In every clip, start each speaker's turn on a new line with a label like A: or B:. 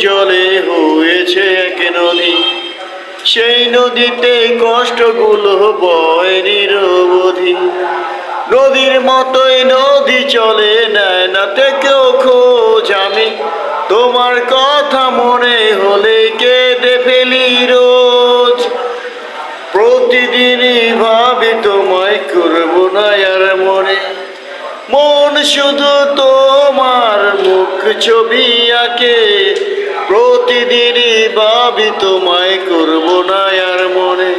A: জলে হয়েছে এক নদী, সেই নদীতে কষ্টগুলো বয় নিরবধি। নদীর মতোই নদী চলে, নেয় না থেকেও খোঁজ আমি, তোমার কথা মনে হলে কেঁদে ফেলি রোজ। প্রতিদিনই ভাবি তোমায় করবো না আর মনে, মন শুধু তোমার মুখ ছবি আঁকে। প্রতিদিনই ভাবি তোমায় করবো না আর মনে,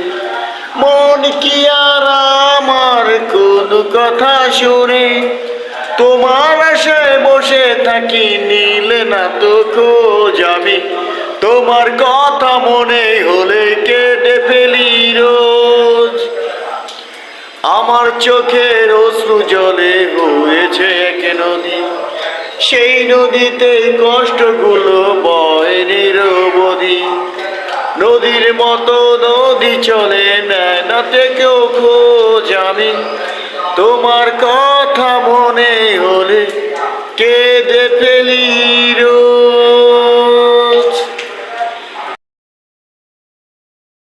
A: মন কি আর আমার কোন কথা শুনে? তোমার আশায় বসে থাকি, নিলে না তো খোঁজ আমি, তোমার কথা মনে হলে কেঁদে ফেলি রোজ। আমার চোখের অশ্রু জলে হয়েছে এক নদী, সেই নদীতে কষ্টগুলো বয় নিরবধি। নদীর মতো নদী চলে, নেয় না থেকেও খোঁজ আমি, তোমার কথা মনে হলে কেঁদে ফেলি।